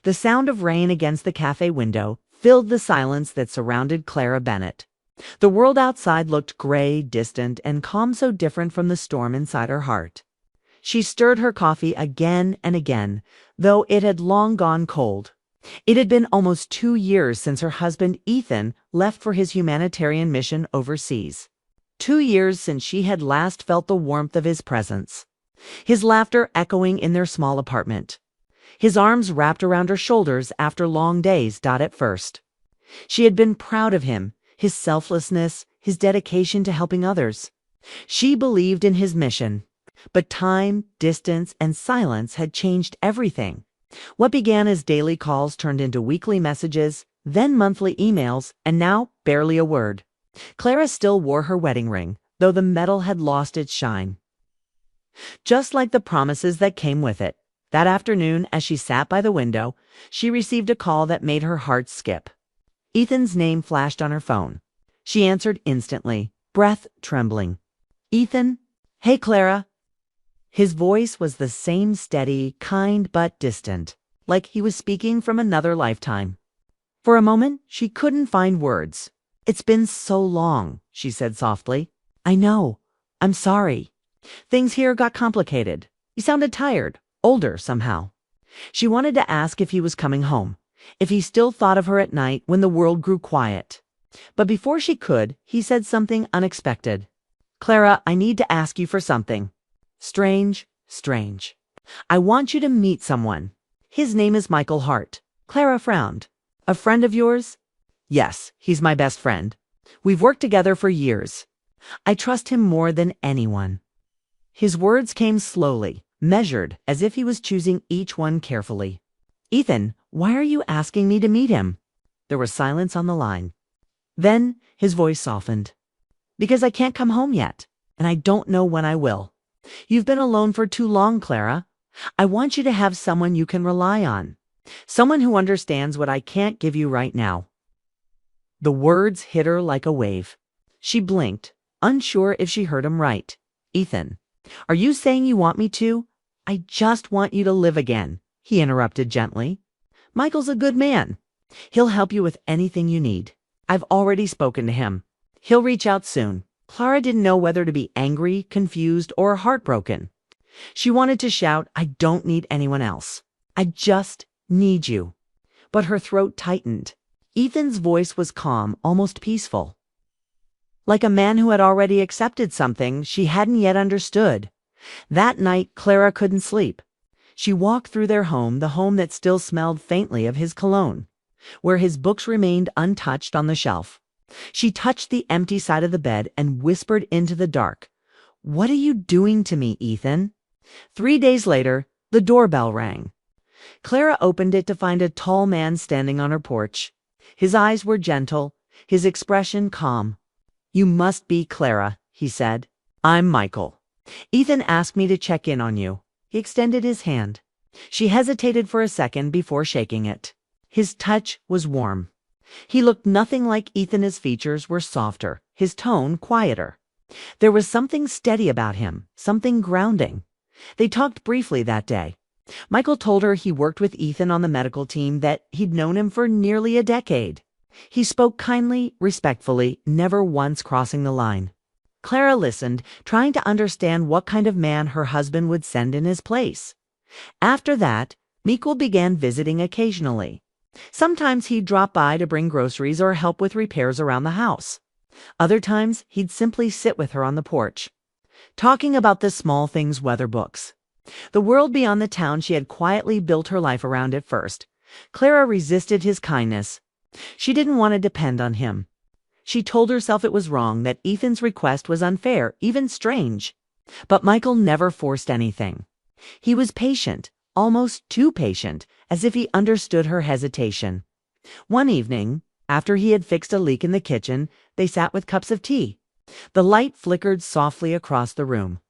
The sound of rain against the cafe window filled the silence that surrounded Clara Bennett. The world outside looked gray, distant, and calm, so different from the storm inside her heart. She stirred her coffee again and again, though it had long gone cold. It had been almost 2 years since her husband Ethan left for his humanitarian mission overseas. 2 years since she had last felt the warmth of his presence. His laughter echoing in their small apartment. His arms wrapped around her shoulders after long days. At first, she had been proud of him, his selflessness, his dedication to helping others. She believed in his mission. But time, distance, and silence had changed everything. What began as daily calls turned into weekly messages, then monthly emails, and now barely a word. Clara still wore her wedding ring, though the metal had lost its shine. Just like the promises that came with it. That afternoon, as she sat by the window, she received a call that made her heart skip. Ethan's name flashed on her phone. She answered instantly, breath trembling. "Ethan? Hey, Clara." His voice was the same steady, kind but distant, like he was speaking from another lifetime. For a moment, she couldn't find words. "It's been so long," she said softly. "I know. I'm sorry. Things here got complicated. You sounded tired, older somehow." She wanted to ask if he was coming home, if he still thought of her at night when the world grew quiet. But before she could, he said something unexpected. "Clara, I need to ask you for something. Strange. I want you to meet someone. His name is Michael Hart." Clara frowned. "A friend of yours?" "Yes, he's my best friend. We've worked together for years. I trust him more than anyone." His words came slowly, measured, as if he was choosing each one carefully. "Ethan, why are you asking me to meet him?" There was silence on the line. Then his voice softened. "Because I can't come home yet, and I don't know when I will. You've been alone for too long, Clara. I want you to have someone you can rely on. Someone who understands what I can't give you right now." The words hit her like a wave. She blinked, unsure if she heard him right. "Ethan, are you saying you want me to?" "I just want you to live again," he interrupted gently. "Michael's a good man. He'll help you with anything you need. I've already spoken to him. He'll reach out soon." Clara didn't know whether to be angry, confused, or heartbroken. She wanted to shout, "I don't need anyone else. I just need you." But her throat tightened. Ethan's voice was calm, almost peaceful. Like a man who had already accepted something she hadn't yet understood. That night, Clara couldn't sleep. She walked through their home, the home that still smelled faintly of his cologne, where his books remained untouched on the shelf. She touched the empty side of the bed and whispered into the dark, "What are you doing to me, Ethan?" 3 days later, the doorbell rang. Clara opened it to find a tall man standing on her porch. His eyes were gentle, his expression calm. "You must be Clara," he said. "I'm Michael. Ethan asked me to check in on you." He extended his hand. She hesitated for a second before shaking it. His touch was warm. He looked nothing like Ethan. His features were softer, his tone quieter. There was something steady about him, something grounding. They talked briefly that day. Michael told her he worked with Ethan on the medical team, that he'd known him for nearly a decade. He spoke kindly, respectfully, never once crossing the line. Clara listened, trying to understand what kind of man her husband would send in his place. After that, Michael began visiting occasionally. Sometimes he'd drop by to bring groceries or help with repairs around the house. Other times, he'd simply sit with her on the porch, talking about the small things, weather books. The world beyond the town she had quietly built her life around at first. Clara resisted his kindness. She didn't want to depend on him. She told herself it was wrong, that Ethan's request was unfair, even strange. But Michael never forced anything. He was patient, almost too patient, as if he understood her hesitation. One evening, after he had fixed a leak in the kitchen, they sat with cups of tea. The light flickered softly across the room.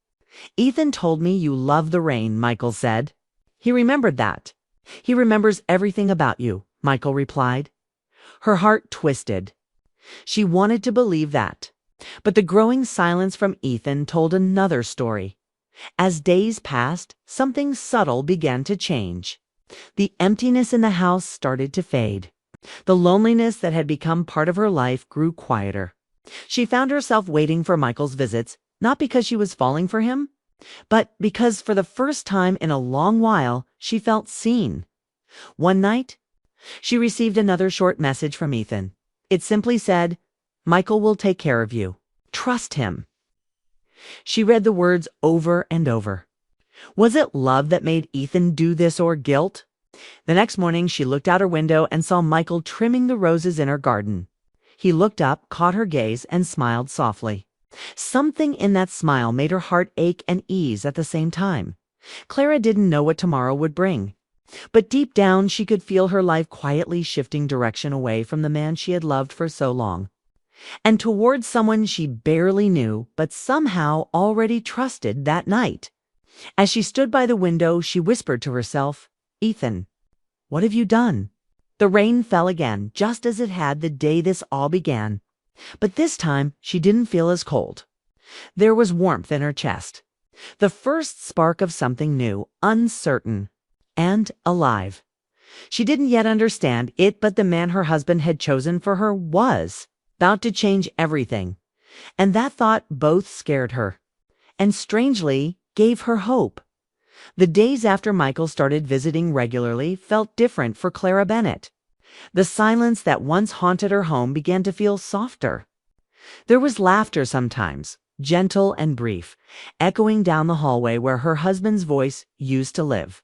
"Ethan told me you love the rain," Michael said. He remembered that. "He remembers everything about you," Michael replied. Her heart twisted. She wanted to believe that. But the growing silence from Ethan told another story. As days passed, something subtle began to change. The emptiness in the house started to fade. The loneliness that had become part of her life grew quieter. She found herself waiting for Michael's visits, not because she was falling for him, but because for the first time in a long while, she felt seen. One night, she received another short message from Ethan. It simply said, "Michael will take care of you. Trust him." She read the words over and over. Was it love that made Ethan do this, or guilt? The next morning, she looked out her window and saw Michael trimming the roses in her garden. He looked up, caught her gaze, and smiled softly. Something in that smile made her heart ache and ease at the same time. Clara didn't know what tomorrow would bring, but deep down she could feel her life quietly shifting direction away from the man she had loved for so long, and towards someone she barely knew but somehow already trusted that night. As she stood by the window, she whispered to herself, "Ethan, what have you done?" The rain fell again, just as it had the day this all began. But this time, she didn't feel as cold. There was warmth in her chest. The first spark of something new, uncertain, and alive. She didn't yet understand it, but the man her husband had chosen for her was about to change everything. And that thought both scared her, and strangely gave her hope. The days after Michael started visiting regularly felt different for Clara Bennett. The silence that once haunted her home began to feel softer. There was laughter sometimes, gentle and brief, echoing down the hallway where her husband's voice used to live.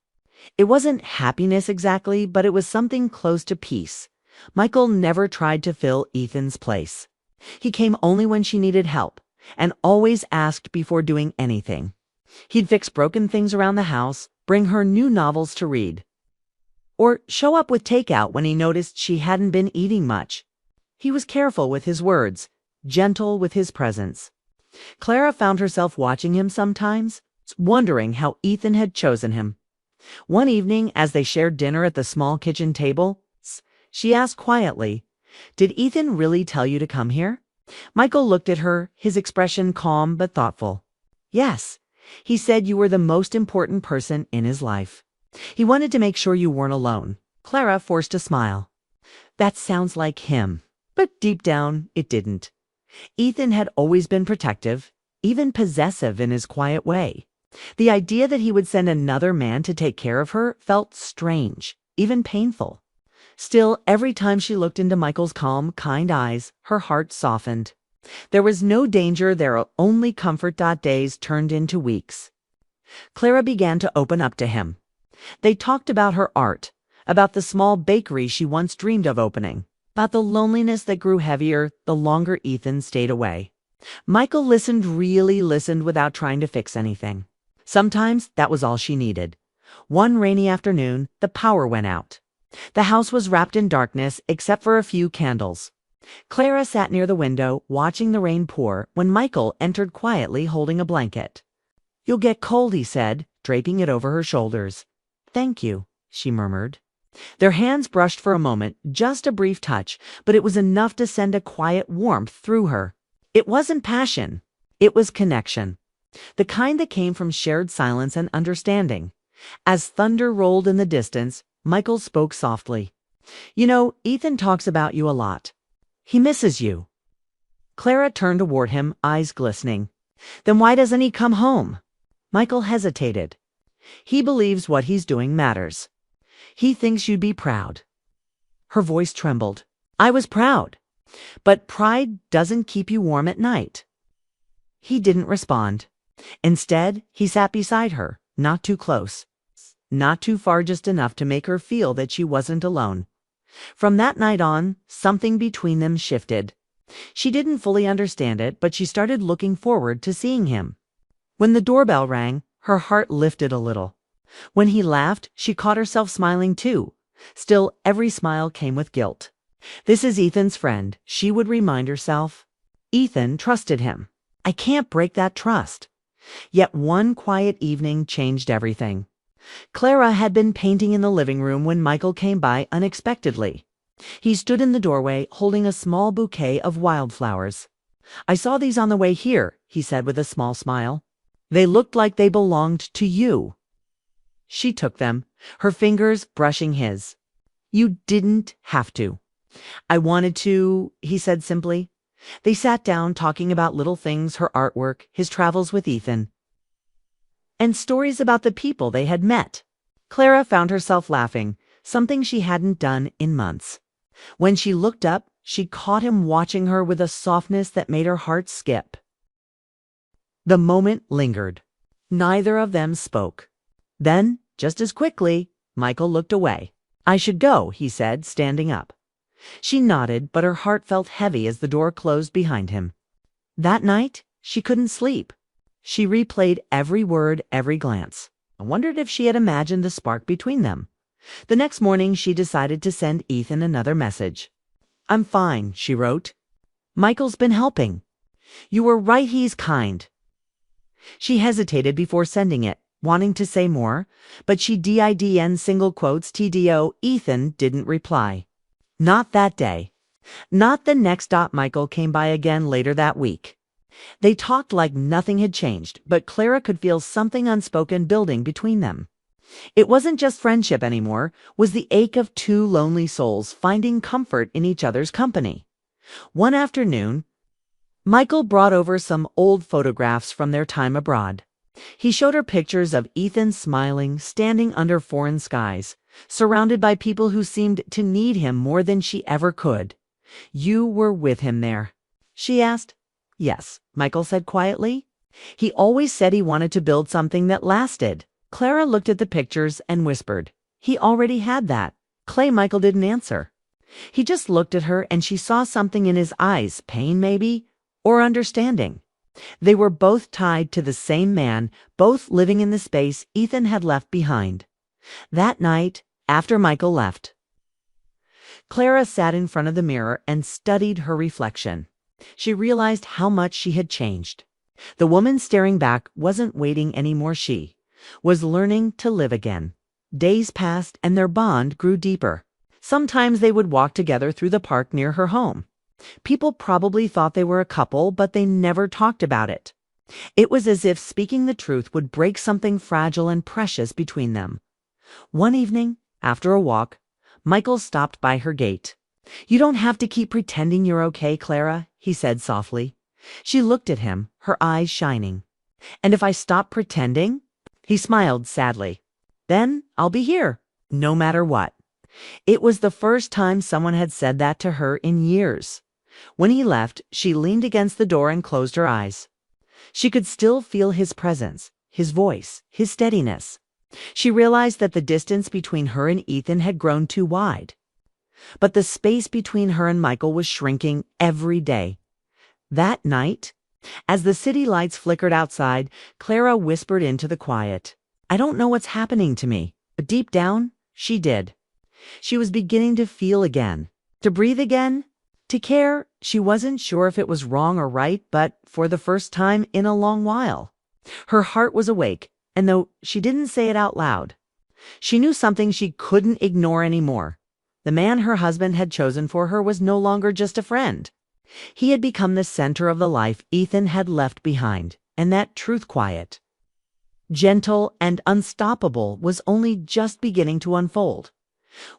It wasn't happiness exactly, but it was something close to peace. Michael never tried to fill Ethan's place. He came only when she needed help, and always asked before doing anything. He'd fix broken things around the house, bring her new novels to read, or show up with takeout when he noticed she hadn't been eating much. He was careful with his words, gentle with his presence. Clara found herself watching him sometimes, wondering how Ethan had chosen him. One evening, as they shared dinner at the small kitchen table, she asked quietly, "Did Ethan really tell you to come here?" Michael looked at her, his expression calm but thoughtful. "Yes. He said you were the most important person in his life. He wanted to make sure you weren't alone." Clara forced a smile. That sounds like him, but deep down, it didn't. Ethan had always been protective, even possessive in his quiet way. The idea that he would send another man to take care of her felt strange, even painful. Still, every time she looked into Michael's calm, kind eyes, her heart softened. There was no danger there, only comfort. Days turned into weeks. Clara began to open up to him. They talked about her art, about the small bakery she once dreamed of opening, about the loneliness that grew heavier the longer Ethan stayed away. Michael really listened without trying to fix anything. Sometimes that was all she needed. One rainy afternoon, the power went out. The house was wrapped in darkness except for a few candles. Clara sat near the window, watching the rain pour, when Michael entered quietly holding a blanket. "You'll get cold," he said, draping it over her shoulders. "Thank you," she murmured. Their hands brushed for a moment, just a brief touch, but it was enough to send a quiet warmth through her. It wasn't passion. It was connection. The kind that came from shared silence and understanding. As thunder rolled in the distance, Michael spoke softly. "You know, Ethan talks about you a lot. He misses you." Clara turned toward him, eyes glistening. "Then why doesn't he come home?" Michael hesitated. "He believes what he's doing matters. He thinks you'd be proud." Her voice trembled. "I was proud. But pride doesn't keep you warm at night." He didn't respond. Instead, he sat beside her, not too close, not too far, just enough to make her feel that she wasn't alone. From that night on, something between them shifted. She didn't fully understand it, but she started looking forward to seeing him. When the doorbell rang, her heart lifted a little. When he laughed, she caught herself smiling too. Still, every smile came with guilt. "This is Ethan's friend," she would remind herself. Ethan trusted him. I can't break that trust. Yet one quiet evening changed everything. Clara had been painting in the living room when Michael came by unexpectedly. He stood in the doorway holding a small bouquet of wildflowers. "I saw these on the way here," he said with a small smile. "They looked like they belonged to you." She took them, her fingers brushing his. "You didn't have to." "I wanted to," he said simply. They sat down talking about little things, her artwork, his travels with Ethan, and stories about the people they had met. Clara found herself laughing, something she hadn't done in months. When she looked up, she caught him watching her with a softness that made her heart skip. The moment lingered. Neither of them spoke. Then, just as quickly, Michael looked away. "I should go," he said, standing up. She nodded, but her heart felt heavy as the door closed behind him. That night, she couldn't sleep. She replayed every word, every glance. I wondered if she had imagined the spark between them. The next morning, she decided to send Ethan another message. "I'm fine," she wrote. "Michael's been helping. You were right, he's kind." She hesitated before sending it, wanting to say more, but she didn single quotes TDO. Ethan didn't reply. Not that day. Not the next. Michael came by again later that week. They talked like nothing had changed, but Clara could feel something unspoken building between them. It wasn't just friendship anymore, was the ache of two lonely souls finding comfort in each other's company. One afternoon, Michael brought over some old photographs from their time abroad. He showed her pictures of Ethan smiling, standing under foreign skies, surrounded by people who seemed to need him more than she ever could. "You were with him there?" she asked. "Yes," Michael said quietly. He always said he wanted to build something that lasted. Clara looked at the pictures and whispered. He already had that. Michael didn't answer. He just looked at her, and she saw something in his eyes, pain maybe, or understanding. They were both tied to the same man, both living in the space Ethan had left behind. That night, after Michael left, Clara sat in front of the mirror and studied her reflection. She realized how much she had changed. The woman staring back wasn't waiting anymore. She was learning to live again. Days passed and their bond grew deeper. Sometimes they would walk together through the park near her home. People probably thought they were a couple, but they never talked about it. It was as if speaking the truth would break something fragile and precious between them. One evening, after a walk, Michael stopped by her gate. "You don't have to keep pretending you're okay, Clara," he said softly. She looked at him, her eyes shining. "And if I stop pretending?" He smiled sadly. "Then I'll be here, no matter what." It was the first time someone had said that to her in years. When he left, she leaned against the door and closed her eyes. She could still feel his presence, his voice, his steadiness. She realized that the distance between her and Ethan had grown too wide. But the space between her and Michael was shrinking every day. That night, as the city lights flickered outside, Clara whispered into the quiet, "I don't know what's happening to me," but deep down, she did. She was beginning to feel again, to breathe again, to care. She wasn't sure if it was wrong or right, but for the first time in a long while, her heart was awake, and though she didn't say it out loud, she knew something she couldn't ignore anymore. The man her husband had chosen for her was no longer just a friend. He had become the center of the life Ethan had left behind, and that truth, quiet, gentle, and unstoppable, was only just beginning to unfold.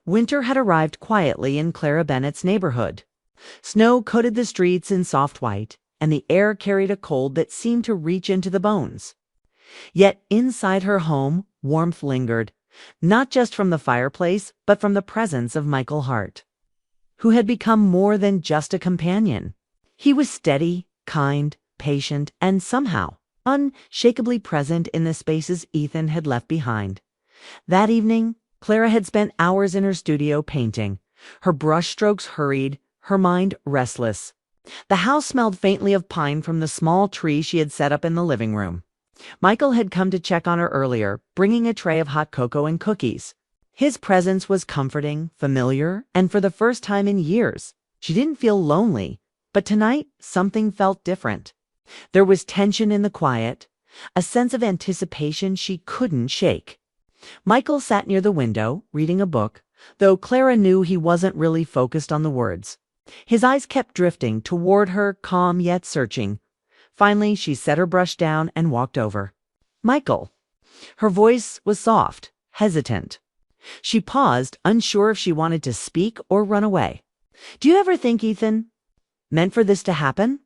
Winter had arrived quietly in Clara Bennett's neighborhood. Snow coated the streets in soft white, and the air carried a cold that seemed to reach into the bones. Yet inside her home, warmth lingered, not just from the fireplace, but from the presence of Michael Hart, who had become more than just a companion. He was steady, kind, patient, and somehow unshakably present in the spaces Ethan had left behind. That evening, Clara had spent hours in her studio painting, her brushstrokes hurried, her mind restless. The house smelled faintly of pine from the small tree she had set up in the living room. Michael had come to check on her earlier, bringing a tray of hot cocoa and cookies. His presence was comforting, familiar, and for the first time in years, she didn't feel lonely. But tonight, something felt different. There was tension in the quiet, a sense of anticipation she couldn't shake. Michael sat near the window, reading a book, though Clara knew he wasn't really focused on the words. His eyes kept drifting toward her, calm yet searching. Finally, she set her brush down and walked over. "Michael." Her voice was soft, hesitant. She paused, unsure if she wanted to speak or run away. "Do you ever think, Ethan, meant for this to happen?"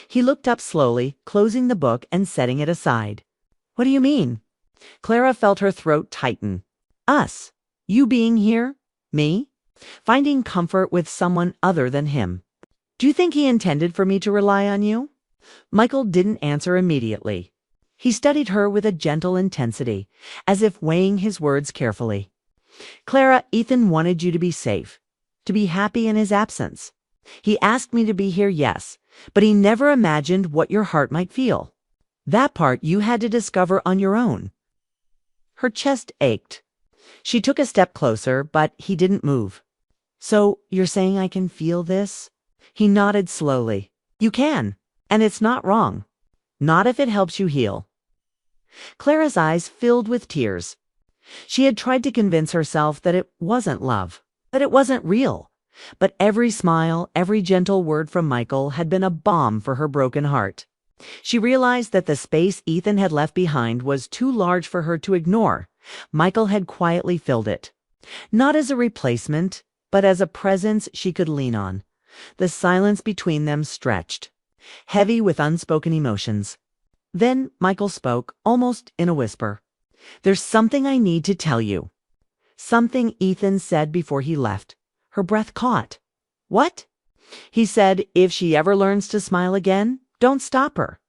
He looked up slowly, closing the book and setting it aside. "What do you mean?" Clara felt her throat tighten. "Us. You being here. Me. Finding comfort with someone other than him. Do you think he intended for me to rely on you?" Michael didn't answer immediately. He studied her with a gentle intensity, as if weighing his words carefully. "Clara, Ethan wanted you to be safe, to be happy in his absence. He asked me to be here, yes, but he never imagined what your heart might feel. That part you had to discover on your own." Her chest ached. She took a step closer, but he didn't move. "So you're saying I can feel this?" He nodded slowly. "You can, and it's not wrong. Not if it helps you heal." Clara's eyes filled with tears. She had tried to convince herself that it wasn't love, that it wasn't real. But every smile, every gentle word from Michael had been a balm for her broken heart. She realized that the space Ethan had left behind was too large for her to ignore. Michael had quietly filled it. Not as a replacement, but as a presence she could lean on. The silence between them stretched, heavy with unspoken emotions. Then Michael spoke, almost in a whisper. "There's something I need to tell you." Something Ethan said before he left. Her breath caught. "What?" He said, "If she ever learns to smile again, don't stop her."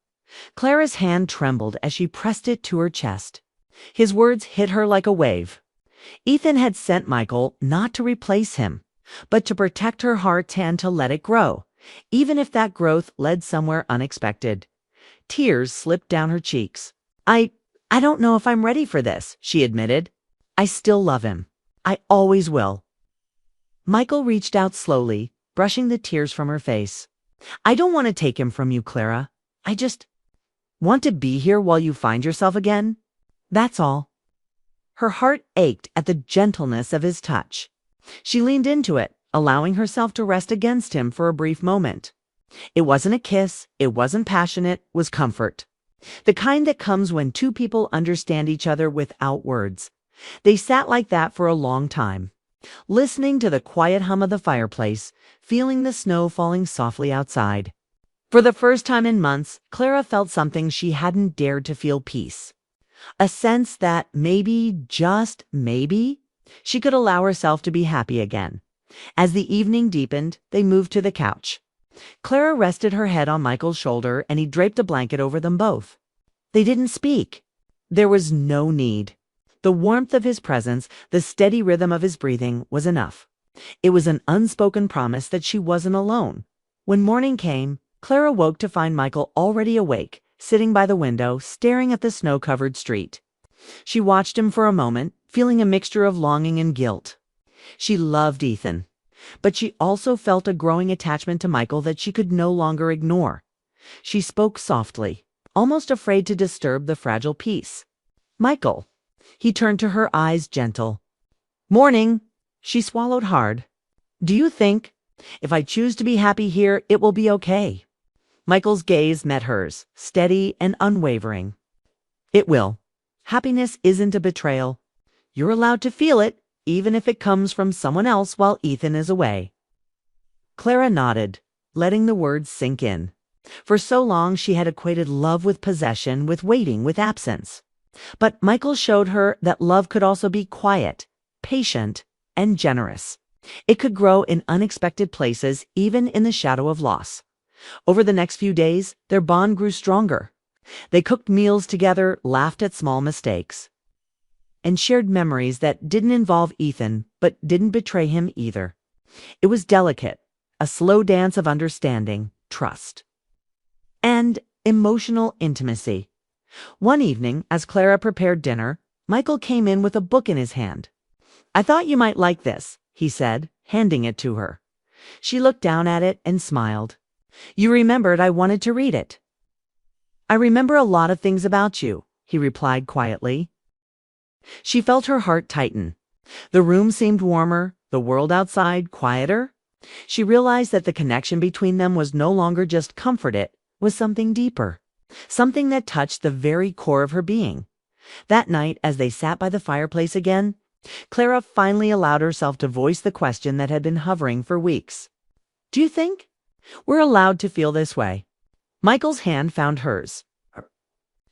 Clara's hand trembled as she pressed it to her chest. His words hit her like a wave. Ethan had sent Michael not to replace him, but to protect her heart and to let it grow, even if that growth led somewhere unexpected. Tears slipped down her cheeks. I don't know if I'm ready for this," she admitted. "I still love him. I always will." Michael reached out slowly, brushing the tears from her face. "I don't want to take him from you, Clara. I just want to be here while you find yourself again. That's all." Her heart ached at the gentleness of his touch. She leaned into it, allowing herself to rest against him for a brief moment. It wasn't a kiss, it wasn't passionate, it was comfort. The kind that comes when two people understand each other without words. They sat like that for a long time, listening to the quiet hum of the fireplace, feeling the snow falling softly outside. For the first time in months, Clara felt something she hadn't dared to feel: peace. A sense that maybe, just maybe, she could allow herself to be happy again. As the evening deepened, they moved to the couch. Clara rested her head on Michael's shoulder, and he draped a blanket over them both. They didn't speak. There was no need. The warmth of his presence, the steady rhythm of his breathing was enough. It was an unspoken promise that she wasn't alone. When morning came, Clara woke to find Michael already awake, sitting by the window, staring at the snow-covered street. She watched him for a moment, feeling a mixture of longing and guilt. She loved Ethan, but she also felt a growing attachment to Michael that she could no longer ignore. She spoke softly, almost afraid to disturb the fragile peace. "Michael." He turned to her, eyes gentle. "Morning." She swallowed hard. "Do you think, if I choose to be happy here, it will be okay?" Michael's gaze met hers, steady and unwavering. "It will. Happiness isn't a betrayal. You're allowed to feel it, even if it comes from someone else while Ethan is away." Clara nodded, letting the words sink in. For so long she had equated love with possession, with waiting, with absence. But Michael showed her that love could also be quiet, patient, and generous. It could grow in unexpected places, even in the shadow of loss. Over the next few days, their bond grew stronger. They cooked meals together, laughed at small mistakes, and shared memories that didn't involve Ethan, but didn't betray him either. It was delicate, a slow dance of understanding, trust, and emotional intimacy. One evening, as Clara prepared dinner, Michael came in with a book in his hand. "I thought you might like this," he said, handing it to her. She looked down at it and smiled. "You remembered I wanted to read it." "I remember a lot of things about you," he replied quietly. She felt her heart tighten. The room seemed warmer, the world outside quieter. She realized that the connection between them was no longer just comfort, it was something deeper, something that touched the very core of her being. That night, as they sat by the fireplace again, Clara finally allowed herself to voice the question that had been hovering for weeks. "Do you think we're allowed to feel this way?" Michael's hand found hers.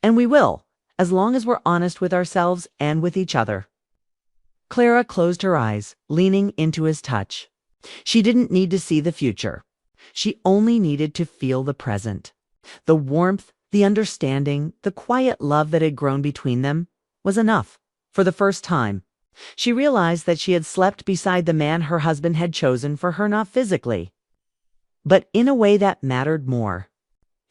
"And we will, as long as we're honest with ourselves and with each other." Clara closed her eyes, leaning into his touch. She didn't need to see the future. She only needed to feel the present. The warmth, the understanding, the quiet love that had grown between them was enough. For the first time, she realized that she had slept beside the man her husband had chosen for her, not physically, but in a way that mattered more.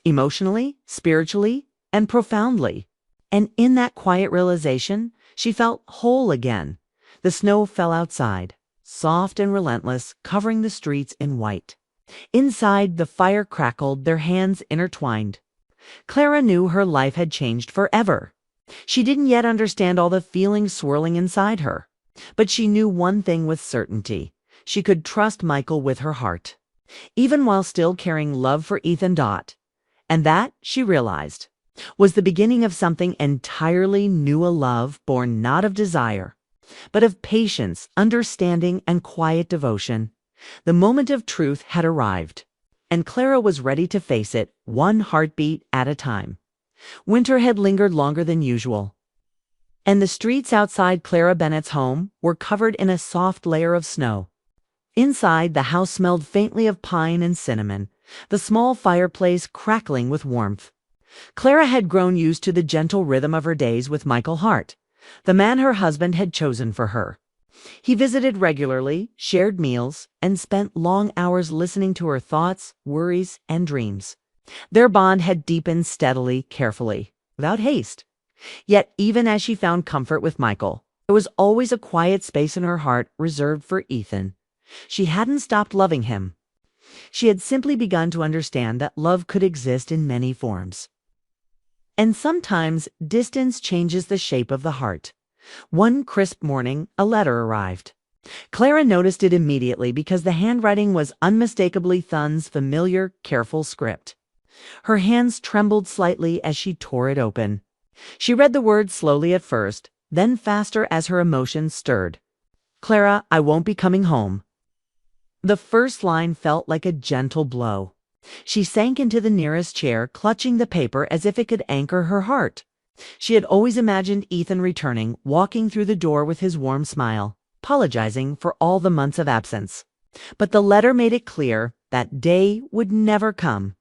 Emotionally, spiritually, and profoundly. And in that quiet realization, she felt whole again. The snow fell outside, soft and relentless, covering the streets in white. Inside, the fire crackled, their hands intertwined. Clara knew her life had changed forever. She didn't yet understand all the feelings swirling inside her. But she knew one thing with certainty. She could trust Michael with her heart, even while still carrying love for Ethan Dot. And that, she realized, was the beginning of something entirely new, a love born not of desire, but of patience, understanding, and quiet devotion. The moment of truth had arrived, and Clara was ready to face it, one heartbeat at a time. Winter had lingered longer than usual, and the streets outside Clara Bennett's home were covered in a soft layer of snow. Inside, the house smelled faintly of pine and cinnamon, the small fireplace crackling with warmth. Clara had grown used to the gentle rhythm of her days with Michael Hart, the man her husband had chosen for her. He visited regularly, shared meals, and spent long hours listening to her thoughts, worries, and dreams. Their bond had deepened steadily, carefully, without haste. Yet even as she found comfort with Michael, there was always a quiet space in her heart reserved for Ethan. She hadn't stopped loving him. She had simply begun to understand that love could exist in many forms. And sometimes distance changes the shape of the heart. One crisp morning, a letter arrived. Clara noticed it immediately because the handwriting was unmistakably Thun's familiar, careful script. Her hands trembled slightly as she tore it open. She read the words slowly at first, then faster as her emotions stirred. "Clara, I won't be coming home." The first line felt like a gentle blow. She sank into the nearest chair, clutching the paper as if it could anchor her heart. She had always imagined Ethan returning, walking through the door with his warm smile, apologizing for all the months of absence. But the letter made it clear that day would never come.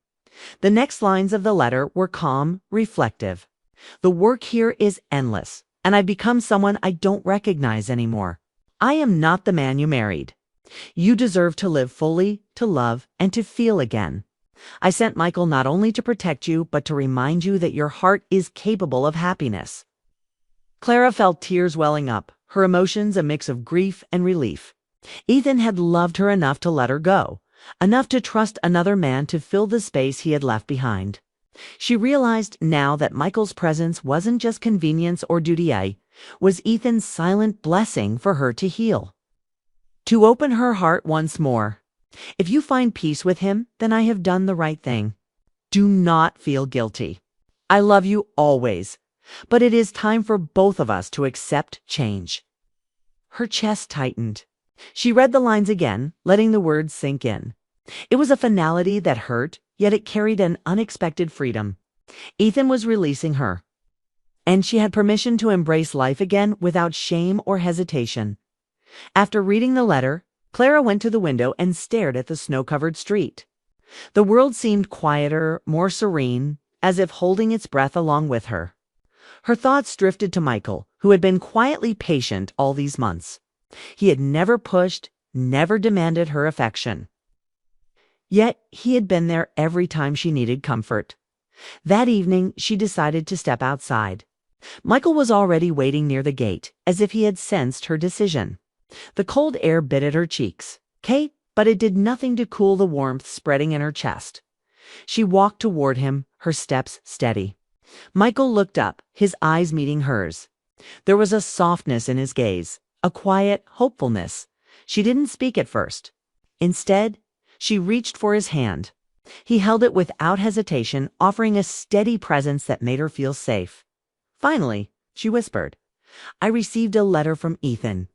The next lines of the letter were calm, reflective. "The work here is endless, and I've become someone I don't recognize anymore. I am not the man you married. You deserve to live fully, to love, and to feel again. I sent Michael not only to protect you, but to remind you that your heart is capable of happiness." Clara felt tears welling up, her emotions a mix of grief and relief. Ethan had loved her enough to let her go, enough to trust another man to fill the space he had left behind. She realized now that Michael's presence wasn't just convenience or duty, was Ethan's silent blessing for her to heal, to open her heart once more. If you find peace with him, then I have done the right thing. Do not feel guilty. I love you always, but it is time for both of us to accept change. Her chest tightened. She read the lines again, letting the words sink in. It was a finality that hurt, yet it carried an unexpected freedom. Ethan was releasing her, and she had permission to embrace life again without shame or hesitation. After reading the letter, Clara went to the window and stared at the snow-covered street. The world seemed quieter, more serene, as if holding its breath along with her. Her thoughts drifted to Michael, who had been quietly patient all these months. He had never pushed, never demanded her affection. Yet he had been there every time she needed comfort. That evening, she decided to step outside. Michael was already waiting near the gate, as if he had sensed her decision. The cold air bit at her cheeks, but it did nothing to cool the warmth spreading in her chest. She walked toward him, her steps steady. Michael looked up, his eyes meeting hers. There was a softness in his gaze, a quiet hopefulness. She didn't speak at first. Instead, she reached for his hand. He held it without hesitation, offering a steady presence that made her feel safe. Finally, she whispered, I received a letter from Ethan.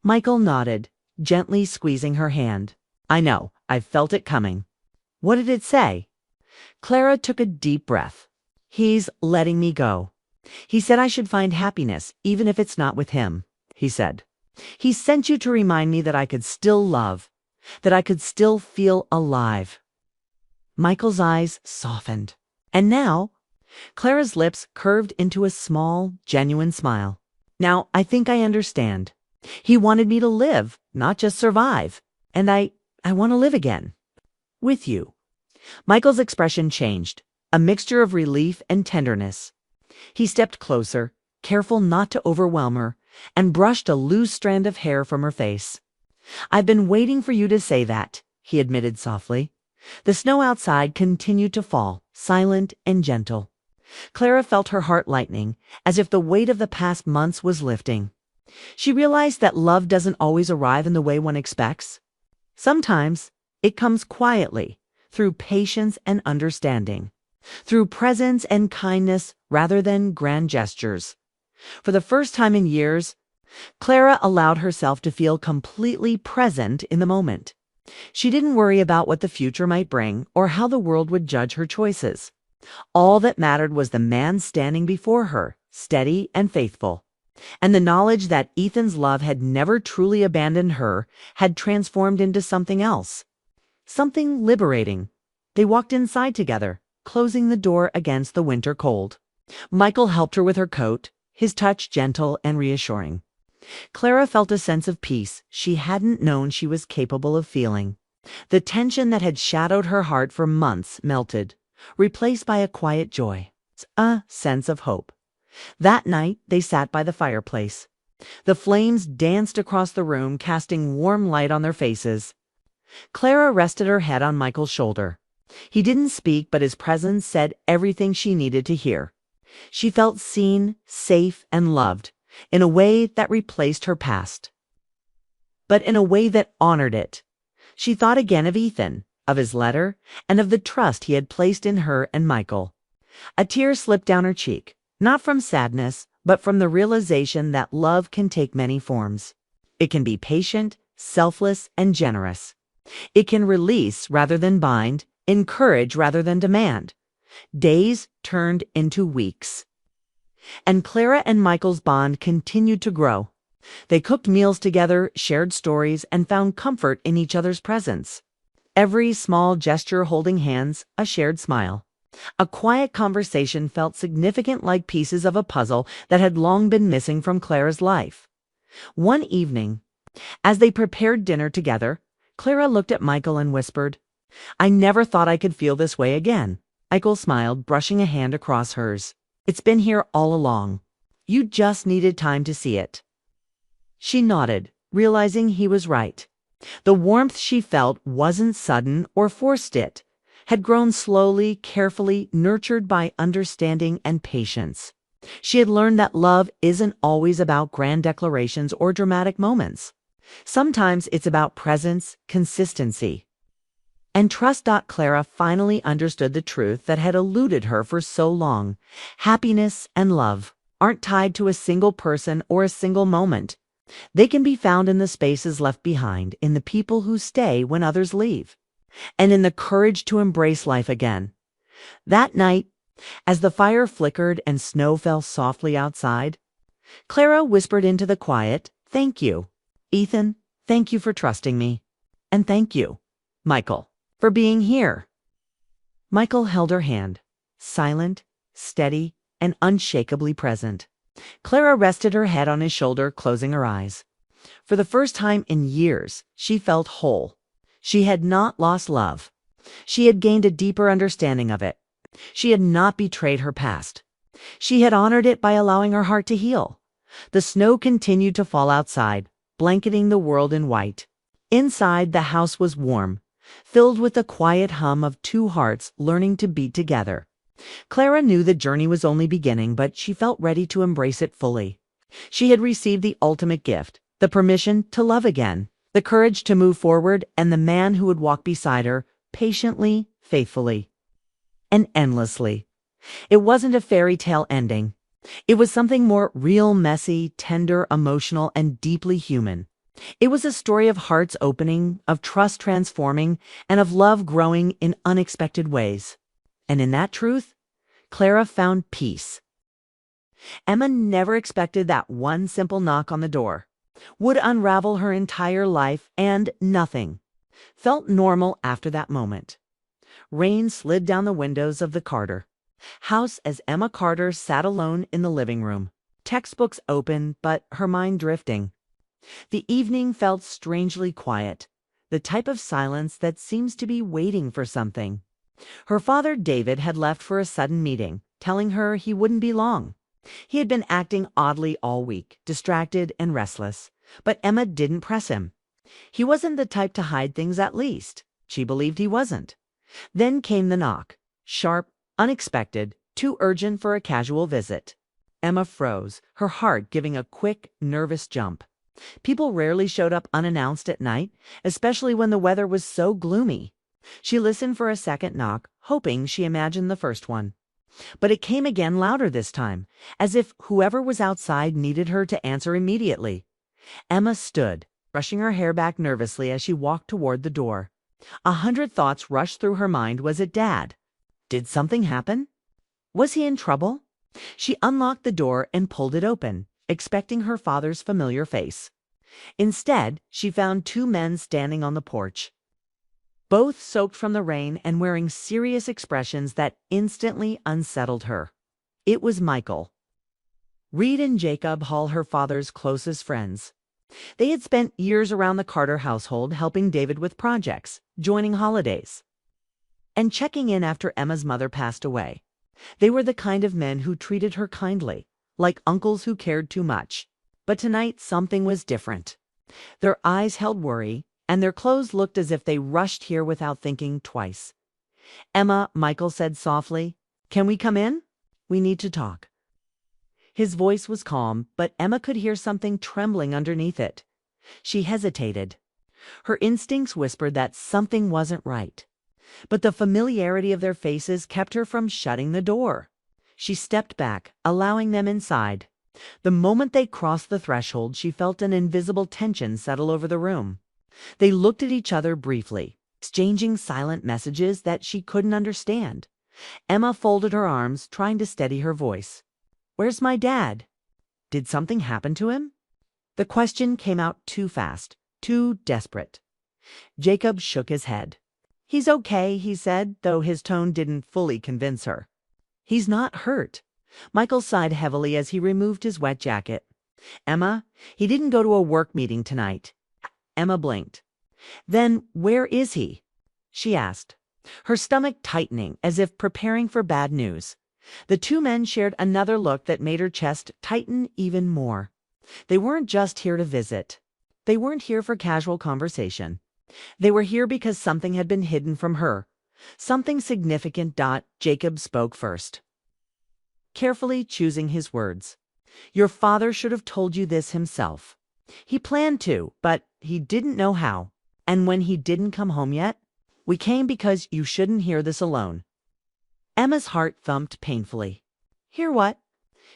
Michael nodded, gently squeezing her hand. I know, I've felt it coming. What did it say? Clara took a deep breath. He's letting me go. He said I should find happiness, even if it's not with him, he said. He sent you to remind me that I could still love, that I could still feel alive. Michael's eyes softened. And now, Clara's lips curved into a small, genuine smile. Now, I think I understand. He wanted me to live, not just survive. And I want to live again. With you. Michael's expression changed, a mixture of relief and tenderness. He stepped closer, careful not to overwhelm her, and brushed a loose strand of hair from her face. I've been waiting for you to say that, he admitted softly. The snow outside continued to fall, silent and gentle. Clara felt her heart lightening, as if the weight of the past months was lifting. She realized that love doesn't always arrive in the way one expects. Sometimes it comes quietly, through patience and understanding, through presence and kindness rather than grand gestures. For the first time in years, Clara allowed herself to feel completely present in the moment. She didn't worry about what the future might bring or how the world would judge her choices. All that mattered was the man standing before her, steady and faithful. And the knowledge that Ethan's love had never truly abandoned her had transformed into something else. Something liberating. They walked inside together, closing the door against the winter cold. Michael helped her with her coat, his touch gentle and reassuring. Clara felt a sense of peace she hadn't known she was capable of feeling. The tension that had shadowed her heart for months melted, replaced by a quiet joy, a sense of hope. That night, they sat by the fireplace. The flames danced across the room, casting warm light on their faces. Clara rested her head on Michael's shoulder. He didn't speak, but his presence said everything she needed to hear. She felt seen, safe, and loved, in a way that replaced her past. But in a way that honored it. She thought again of Ethan, of his letter, and of the trust he had placed in her and Michael. A tear slipped down her cheek, not from sadness, but from the realization that love can take many forms. It can be patient, selfless, and generous. It can release rather than bind, encourage rather than demand. Days turned into weeks. And Clara and Michael's bond continued to grow. They cooked meals together, shared stories, and found comfort in each other's presence. Every small gesture holding hands, a shared smile. A quiet conversation felt significant, like pieces of a puzzle that had long been missing from Clara's life. One evening, as they prepared dinner together, Clara looked at Michael and whispered, "I never thought I could feel this way again." Michael smiled, brushing a hand across hers. "It's been here all along. You just needed time to see it." She nodded, realizing he was right. The warmth she felt wasn't sudden or forced. It had grown slowly, carefully, nurtured by understanding and patience. She had learned that love isn't always about grand declarations or dramatic moments. Sometimes it's about presence, consistency, and trust. Clara finally understood the truth that had eluded her for so long. Happiness and love aren't tied to a single person or a single moment. They can be found in the spaces left behind, in the people who stay when others leave, and in the courage to embrace life again. That night, as the fire flickered and snow fell softly outside, Clara whispered into the quiet, "Thank you, Ethan. Thank you for trusting me. And thank you, Michael, for being here." Michael held her hand, silent, steady, and unshakably present. Clara rested her head on his shoulder, closing her eyes. For the first time in years, she felt whole. She had not lost love. She had gained a deeper understanding of it. She had not betrayed her past. She had honored it by allowing her heart to heal. The snow continued to fall outside, blanketing the world in white. Inside, the house was warm, filled with the quiet hum of two hearts learning to beat together. Clara knew the journey was only beginning, but she felt ready to embrace it fully. She had received the ultimate gift, the permission to love again, the courage to move forward, and the man who would walk beside her, patiently, faithfully, and endlessly. It wasn't a fairy tale ending. It was something more real, messy, tender, emotional, and deeply human. It was a story of hearts opening, of trust transforming, and of love growing in unexpected ways. And in that truth, Clara found peace. Emma never expected that one simple knock on the door would unravel her entire life, and nothing felt normal after that moment. Rain slid down the windows of the Carter house as Emma Carter sat alone in the living room, textbooks open, but her mind drifting. The evening felt strangely quiet, the type of silence that seems to be waiting for something. Her father, David, had left for a sudden meeting, telling her he wouldn't be long. He had been acting oddly all week, distracted and restless, but Emma didn't press him. He wasn't the type to hide things, at least. She believed he wasn't. Then came the knock, sharp, unexpected, too urgent for a casual visit. Emma froze, her heart giving a quick, nervous jump. People rarely showed up unannounced at night, especially when the weather was so gloomy. She listened for a second knock, hoping she imagined the first one. But it came again, louder this time, as if whoever was outside needed her to answer immediately. Emma stood, brushing her hair back nervously as she walked toward the door. 100 thoughts rushed through her mind. Was it Dad? Did something happen? Was he in trouble? She unlocked the door and pulled it open, expecting her father's familiar face. Instead, she found two men standing on the porch, both soaked from the rain and wearing serious expressions that instantly unsettled her. It was Michael. Reed and Jacob Hall, her father's closest friends. They had spent years around the Carter household, helping David with projects, joining holidays, and checking in after Emma's mother passed away. They were the kind of men who treated her kindly, like uncles who cared too much. But tonight something was different. Their eyes held worry, and their clothes looked as if they rushed here without thinking twice. "Emma," Michael said softly, "can we come in? We need to talk." His voice was calm, but Emma could hear something trembling underneath it. She hesitated. Her instincts whispered that something wasn't right. But the familiarity of their faces kept her from shutting the door. She stepped back, allowing them inside. The moment they crossed the threshold, she felt an invisible tension settle over the room. They looked at each other briefly, exchanging silent messages that she couldn't understand. Emma folded her arms, trying to steady her voice. "Where's my dad? Did something happen to him?" The question came out too fast, too desperate. Jacob shook his head. "He's okay," he said, though his tone didn't fully convince her. "He's not hurt." Michael sighed heavily as he removed his wet jacket. "Emma, he didn't go to a work meeting tonight." Emma blinked. "Then where is he?" she asked, her stomach tightening as if preparing for bad news. The two men shared another look that made her chest tighten even more. They weren't just here to visit. They weren't here for casual conversation. They were here because something had been hidden from her. Something significant. Jacob spoke first, carefully choosing his words. "Your father should have told you this himself. He planned to, but he didn't know how. And when he didn't come home yet, we came because you shouldn't hear this alone." Emma's heart thumped painfully. "Hear what?"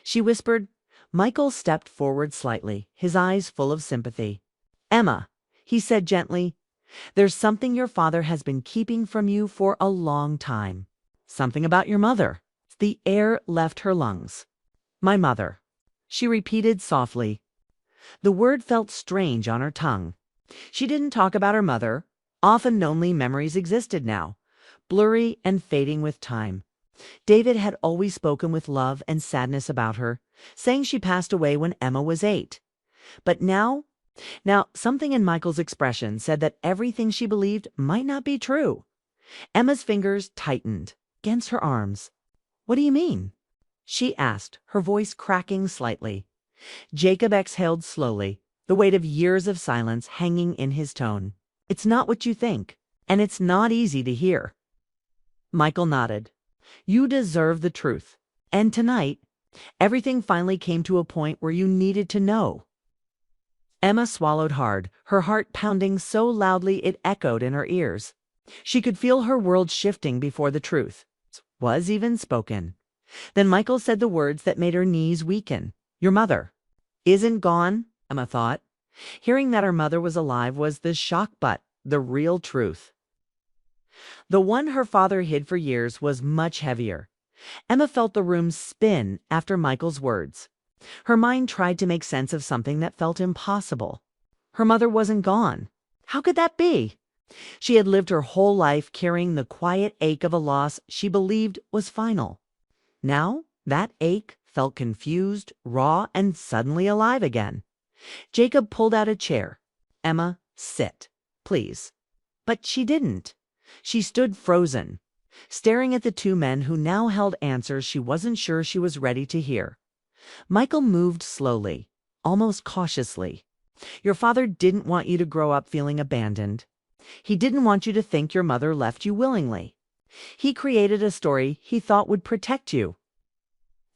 she whispered. Michael stepped forward slightly, his eyes full of sympathy. "Emma," he said gently, "there's something your father has been keeping from you for a long time. Something about your mother." The air left her lungs. "My mother," she repeated softly. The word felt strange on her tongue. She didn't talk about her mother. Often lonely memories existed now, blurry and fading with time. David had always spoken with love and sadness about her, saying she passed away when Emma was 8. But now something in Michael's expression said that everything she believed might not be true. Emma's fingers tightened against her arms. "What do you mean?" she asked, her voice cracking slightly. Jacob exhaled slowly, the weight of years of silence hanging in his tone. "It's not what you think, and it's not easy to hear." Michael nodded. "You deserve the truth. And tonight, everything finally came to a point where you needed to know." Emma swallowed hard, her heart pounding so loudly it echoed in her ears. She could feel her world shifting before the truth was even spoken. Then Michael said the words that made her knees weaken. Your mother isn't gone, Emma thought. Hearing that her mother was alive was the shock, but the real truth. The one her father hid for years was much heavier. Emma felt the room spin after Michael's words. Her mind tried to make sense of something that felt impossible. Her mother wasn't gone. How could that be? She had lived her whole life carrying the quiet ache of a loss she believed was final. Now, that ache felt confused, raw, and suddenly alive again. Jacob pulled out a chair. Emma, sit, please. But she didn't. She stood frozen, staring at the two men who now held answers she wasn't sure she was ready to hear. Michael moved slowly, almost cautiously. Your father didn't want you to grow up feeling abandoned. He didn't want you to think your mother left you willingly. He created a story he thought would protect you.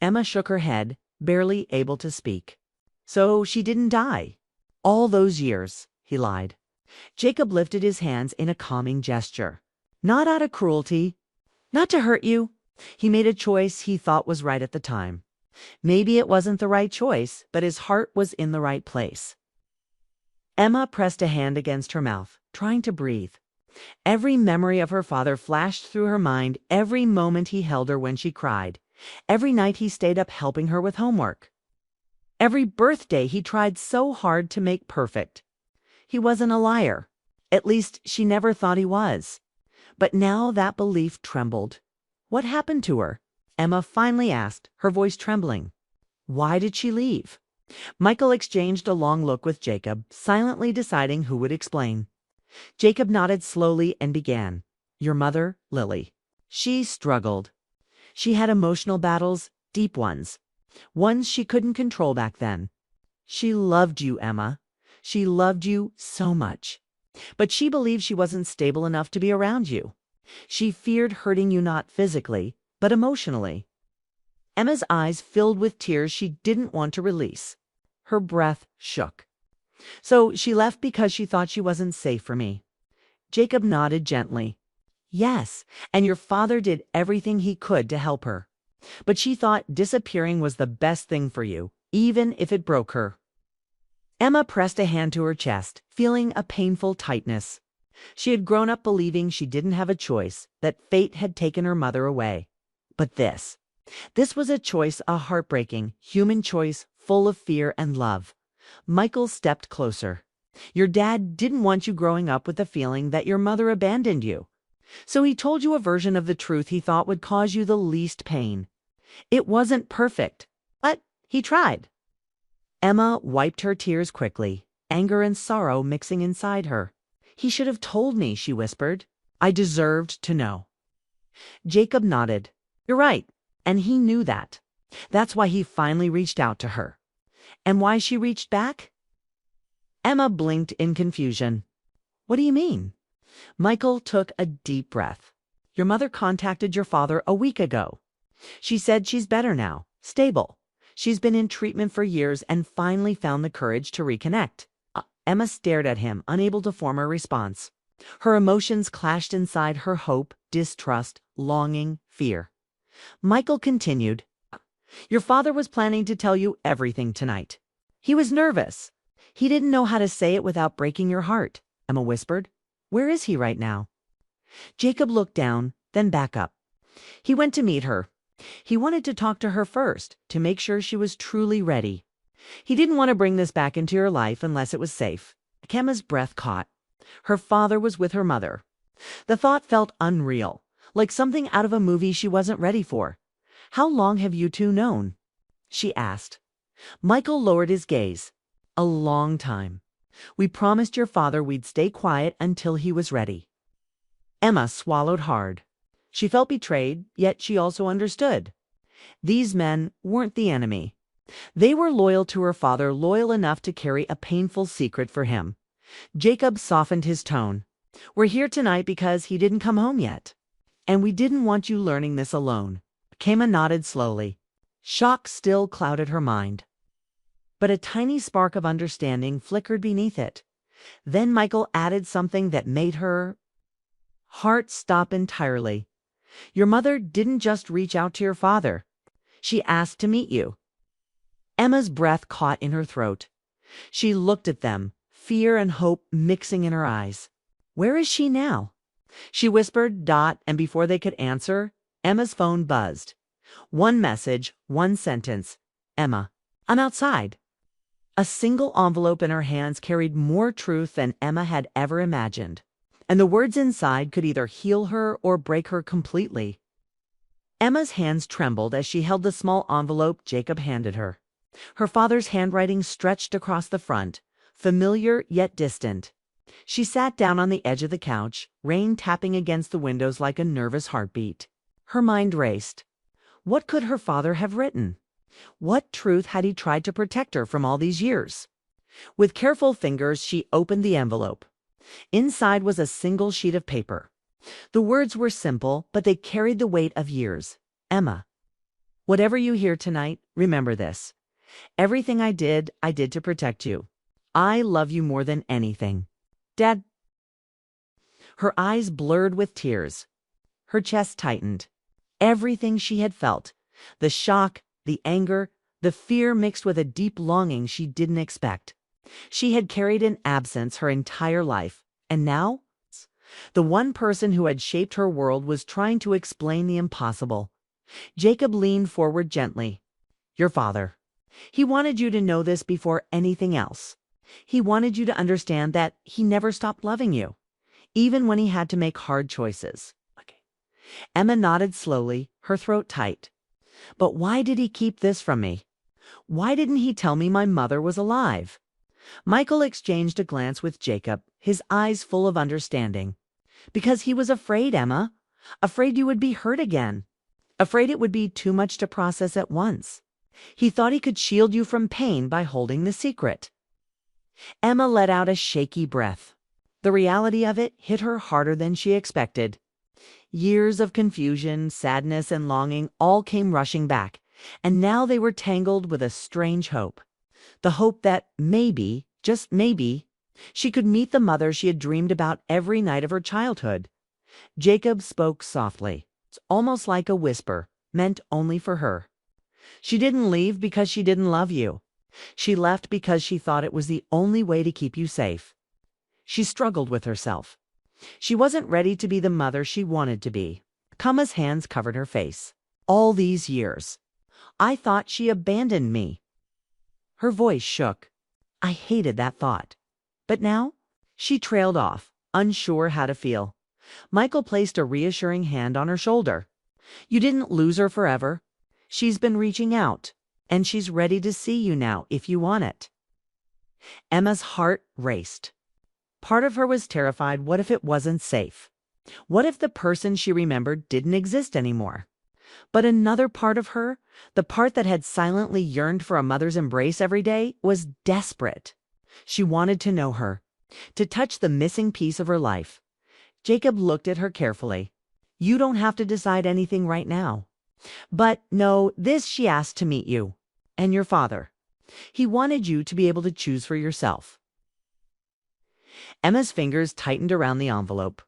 Emma shook her head, barely able to speak. So she didn't die. All those years, he lied. Jacob lifted his hands in a calming gesture. Not out of cruelty, not to hurt you. He made a choice he thought was right at the time. Maybe it wasn't the right choice, but his heart was in the right place. Emma pressed a hand against her mouth, trying to breathe. Every memory of her father flashed through her mind, every moment he held her when she cried, every night he stayed up helping her with homework, every birthday he tried so hard to make perfect. He wasn't a liar. At least she never thought he was. But now that belief trembled. What happened to her? Emma finally asked, her voice trembling. Why did she leave? Michael exchanged a long look with Jacob, silently deciding who would explain. Jacob nodded slowly and began. Your mother, Lily. She struggled. She had emotional battles, deep ones she couldn't control back then. She loved you, Emma. She loved you so much. But she believed she wasn't stable enough to be around you. She feared hurting you not physically, but emotionally. Emma's eyes filled with tears she didn't want to release. Her breath shook. So she left because she thought she wasn't safe for me. Jacob nodded gently. Yes, and your father did everything he could to help her. But she thought disappearing was the best thing for you, even if it broke her. Emma pressed a hand to her chest, feeling a painful tightness. She had grown up believing she didn't have a choice, that fate had taken her mother away. But this was a choice, a heartbreaking, human choice, full of fear and love. Michael stepped closer. Your dad didn't want you growing up with the feeling that your mother abandoned you. So he told you a version of the truth he thought would cause you the least pain. It wasn't perfect, but he tried. Emma wiped her tears quickly, anger and sorrow mixing inside her. He should have told me, she whispered. I deserved to know. Jacob nodded. You're right, and he knew that. That's why he finally reached out to her. And why she reached back? Emma blinked in confusion. What do you mean? Michael took a deep breath. Your mother contacted your father a week ago. She said she's better now, stable. She's been in treatment for years and finally found the courage to reconnect. Emma stared at him, unable to form a response. Her emotions clashed inside her: hope, distrust, longing, fear. Michael continued. Your father was planning to tell you everything tonight. He was nervous. He didn't know how to say it without breaking your heart, Emma whispered. Where is he right now? Jacob looked down, then back up. He went to meet her. He wanted to talk to her first, to make sure she was truly ready. He didn't want to bring this back into your life unless it was safe. Emma's breath caught. Her father was with her mother. The thought felt unreal, like something out of a movie she wasn't ready for. How long have you two known? She asked. Michael lowered his gaze. A long time. We promised your father we'd stay quiet until he was ready. Emma swallowed hard. She felt betrayed, yet she also understood. These men weren't the enemy. They were loyal to her father, loyal enough to carry a painful secret for him. Jacob softened his tone. We're here tonight because he didn't come home yet. And we didn't want you learning this alone. Emma nodded slowly. Shock still clouded her mind. But a tiny spark of understanding flickered beneath it. Then Michael added something that made her heart stop entirely. Your mother didn't just reach out to your father. She asked to meet you." Emma's breath caught in her throat. She looked at them, fear and hope mixing in her eyes. "Where is she now?" She whispered, and before they could answer, Emma's phone buzzed. One message, one sentence. "Emma, I'm outside." A single envelope in her hands carried more truth than Emma had ever imagined, and the words inside could either heal her or break her completely. Emma's hands trembled as she held the small envelope Jacob handed her. Her father's handwriting stretched across the front, familiar yet distant. She sat down on the edge of the couch, rain tapping against the windows like a nervous heartbeat. Her mind raced. What could her father have written? What truth had he tried to protect her from all these years? With careful fingers, she opened the envelope. Inside was a single sheet of paper. The words were simple, but they carried the weight of years. "Emma, whatever you hear tonight, remember this. Everything I did to protect you. I love you more than anything. Dad." Her eyes blurred with tears. Her chest tightened. Everything she had felt, the shock, the anger, the fear mixed with a deep longing she didn't expect. She had carried in absence her entire life, and now the one person who had shaped her world was trying to explain the impossible. Jacob leaned forward gently. "Your father. He wanted you to know this before anything else. He wanted you to understand that he never stopped loving you, even when he had to make hard choices." Emma nodded slowly, her throat tight. "But why did he keep this from me? Why didn't he tell me my mother was alive?" Michael exchanged a glance with Jacob, his eyes full of understanding. "Because he was afraid, Emma. Afraid you would be hurt again. Afraid it would be too much to process at once. He thought he could shield you from pain by holding the secret." Emma let out a shaky breath. The reality of it hit her harder than she expected. Years of confusion, sadness, and longing all came rushing back, and now they were tangled with a strange hope. The hope that maybe, just maybe, she could meet the mother she had dreamed about every night of her childhood. Jacob spoke softly, almost like a whisper, meant only for her. "She didn't leave because she didn't love you. She left because she thought it was the only way to keep you safe. She struggled with herself. She wasn't ready to be the mother she wanted to be." Kama's hands covered her face. "All these years. I thought she abandoned me." Her voice shook. "I hated that thought. But now?" She trailed off, unsure how to feel. Michael placed a reassuring hand on her shoulder. "You didn't lose her forever. She's been reaching out, and she's ready to see you now if you want it." Emma's heart raced. Part of her was terrified. What if it wasn't safe? What if the person she remembered didn't exist anymore? But another part of her, the part that had silently yearned for a mother's embrace every day, was desperate. She wanted to know her, to touch the missing piece of her life. Jacob looked at her carefully. "You don't have to decide anything right now. But no, this she asked to meet you. And your father. He wanted you to be able to choose for yourself." Emma's fingers tightened around the envelope.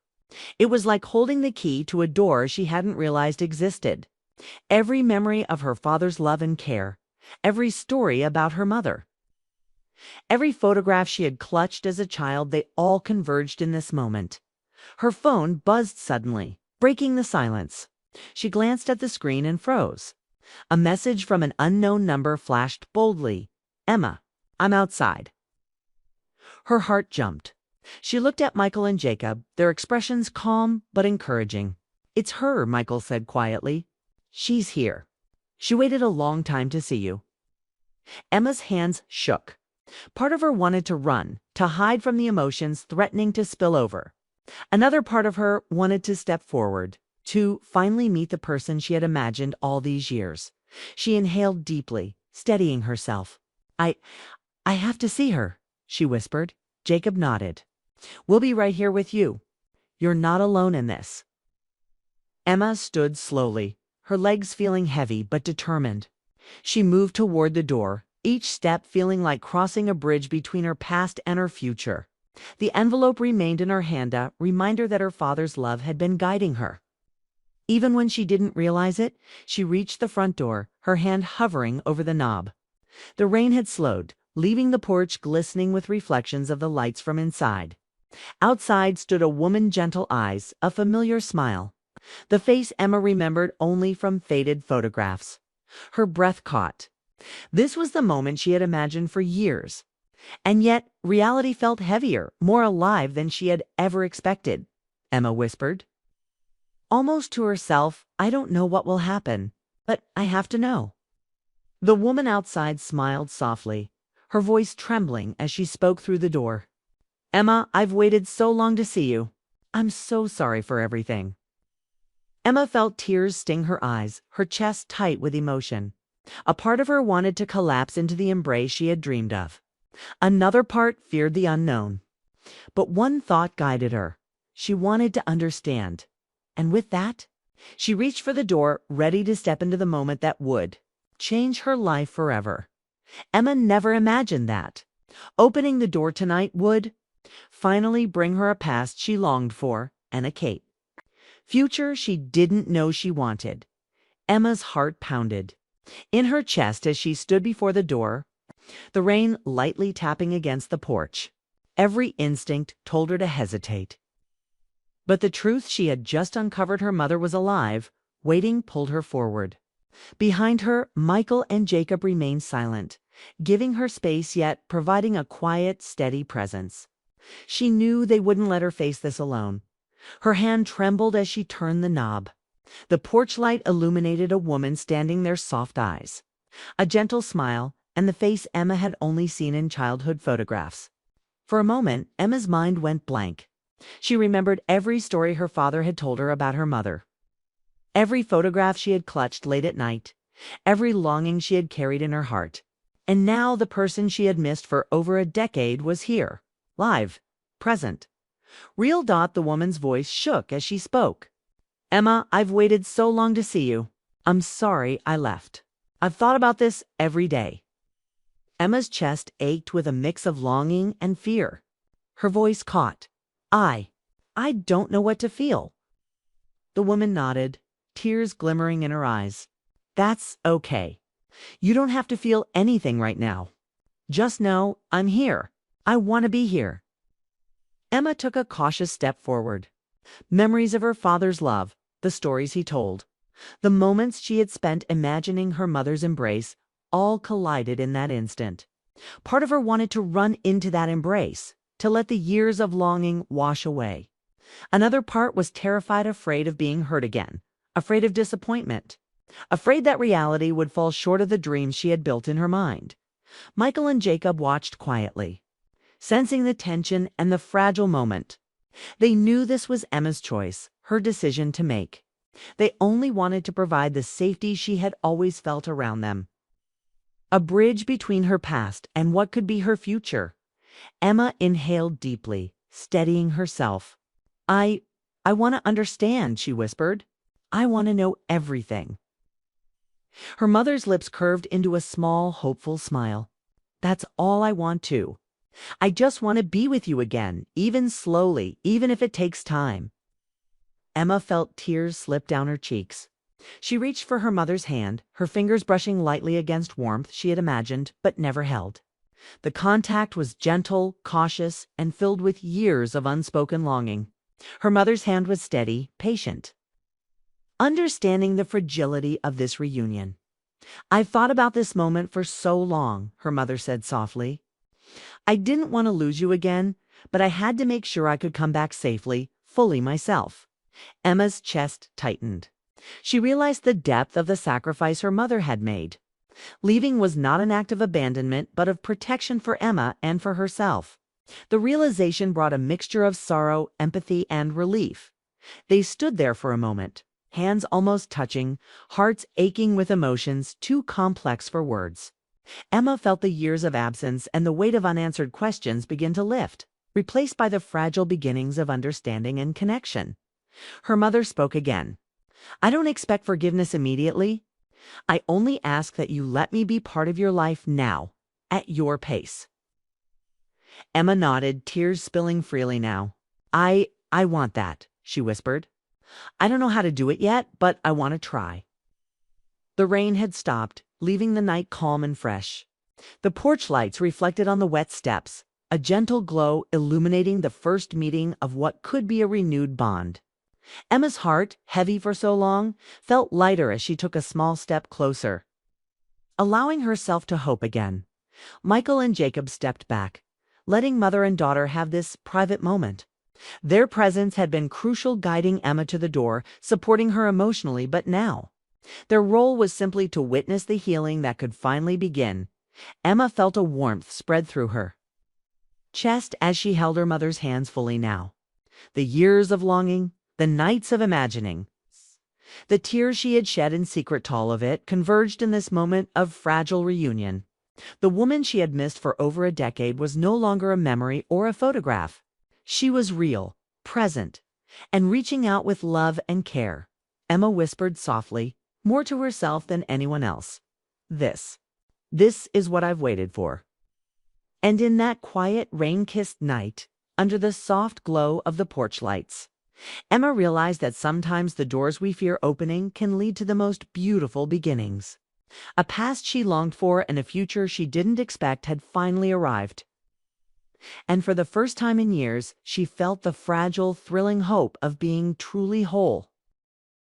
It was like holding the key to a door she hadn't realized existed. Every memory of her father's love and care. Every story about her mother. Every photograph she had clutched as a child, they all converged in this moment. Her phone buzzed suddenly, breaking the silence. She glanced at the screen and froze. A message from an unknown number flashed boldly. "Emma, I'm outside." Her heart jumped. She looked at Michael and Jacob, their expressions calm but encouraging. "It's her," Michael said quietly. "She's here. She waited a long time to see you." Emma's hands shook. Part of her wanted to run, to hide from the emotions threatening to spill over. Another part of her wanted to step forward, to finally meet the person she had imagined all these years. She inhaled deeply, steadying herself. I have to see her," she whispered. Jacob nodded. "We'll be right here with you. You're not alone in this." Emma stood slowly, her legs feeling heavy but determined. She moved toward the door, each step feeling like crossing a bridge between her past and her future. The envelope remained in her hand, a reminder that her father's love had been guiding her. Even when she didn't realize it, she reached the front door, her hand hovering over the knob. The rain had slowed, leaving the porch glistening with reflections of the lights from inside. Outside stood a woman, gentle eyes, a familiar smile. The face Emma remembered only from faded photographs. Her breath caught. This was the moment she had imagined for years. And yet, reality felt heavier, more alive than she had ever expected. Emma whispered. Almost to herself, I don't know what will happen, but I have to know. The woman outside smiled softly, her voice trembling as she spoke through the door. Emma, I've waited so long to see you. I'm so sorry for everything. Emma felt tears sting her eyes, her chest tight with emotion. A part of her wanted to collapse into the embrace she had dreamed of. Another part feared the unknown. But one thought guided her. She wanted to understand. And with that, she reached for the door, ready to step into the moment that would change her life forever. Emma never imagined that. Opening the door tonight would finally bring her a past she longed for and a Kate. Future she didn't know she wanted. Emma's heart pounded in her chest as she stood before the door, the rain lightly tapping against the porch. Every instinct told her to hesitate. But the truth she had just uncovered, her mother was alive, waiting, pulled her forward. Behind her, Michael and Jacob remained silent, giving her space yet providing a quiet, steady presence. She knew they wouldn't let her face this alone. Her hand trembled as she turned the knob. The porch light illuminated a woman standing there, soft eyes, a gentle smile, and the face Emma had only seen in childhood photographs. For a moment, Emma's mind went blank. She remembered every story her father had told her about her mother, every photograph she had clutched late at night, every longing she had carried in her heart. And now the person she had missed for over a decade was here, live, present. Real. The woman's voice shook as she spoke. Emma, I've waited so long to see you. I'm sorry I left. I've thought about this every day. Emma's chest ached with a mix of longing and fear. Her voice caught. I don't know what to feel. The woman nodded, tears glimmering in her eyes. That's okay. You don't have to feel anything right now. Just know I'm here. I want to be here. Emma took a cautious step forward. Memories of her father's love, the stories he told, the moments she had spent imagining her mother's embrace, all collided in that instant. Part of her wanted to run into that embrace, to let the years of longing wash away. Another part was terrified, afraid of being hurt again, afraid of disappointment, afraid that reality would fall short of the dreams she had built in her mind. Michael and Jacob watched quietly, sensing the tension and the fragile moment. They knew this was Emma's choice, her decision to make. They only wanted to provide the safety she had always felt around them. A bridge between her past and what could be her future. Emma inhaled deeply, steadying herself. I want to understand, she whispered. I want to know everything. Her mother's lips curved into a small, hopeful smile. That's all I want too. I just want to be with you again, even slowly, even if it takes time. Emma felt tears slip down her cheeks. She reached for her mother's hand, her fingers brushing lightly against warmth she had imagined but never held. The contact was gentle, cautious, and filled with years of unspoken longing. Her mother's hand was steady, patient, understanding the fragility of this reunion. I've thought about this moment for so long, her mother said softly. I didn't want to lose you again, but I had to make sure I could come back safely, fully myself. Emma's chest tightened. She realized the depth of the sacrifice her mother had made. Leaving was not an act of abandonment, but of protection for Emma and for herself. The realization brought a mixture of sorrow, empathy, and relief. They stood there for a moment, hands almost touching, hearts aching with emotions too complex for words. Emma felt the years of absence and the weight of unanswered questions begin to lift, replaced by the fragile beginnings of understanding and connection. Her mother spoke again. I don't expect forgiveness immediately. I only ask that you let me be part of your life now, at your pace. Emma nodded, tears spilling freely now. I want that, she whispered. I don't know how to do it yet, but I want to try. The rain had stopped, leaving the night calm and fresh. The porch lights reflected on the wet steps, a gentle glow illuminating the first meeting of what could be a renewed bond. Emma's heart, heavy for so long, felt lighter as she took a small step closer, allowing herself to hope again. Michael and Jacob stepped back, letting mother and daughter have this private moment. Their presence had been crucial, guiding Emma to the door, supporting her emotionally, but now their role was simply to witness the healing that could finally begin. Emma felt a warmth spread through her chest as she held her mother's hands fully now. The years of longing, the nights of imagining, the tears she had shed in secret, all of it converged in this moment of fragile reunion. The woman she had missed for over a decade was no longer a memory or a photograph. She was real, present, and reaching out with love and care. Emma whispered softly, more to herself than anyone else. This is what I've waited for. And in that quiet, rain-kissed night, under the soft glow of the porch lights, Emma realized that sometimes the doors we fear opening can lead to the most beautiful beginnings. A past she longed for and a future she didn't expect had finally arrived. And for the first time in years, she felt the fragile, thrilling hope of being truly whole.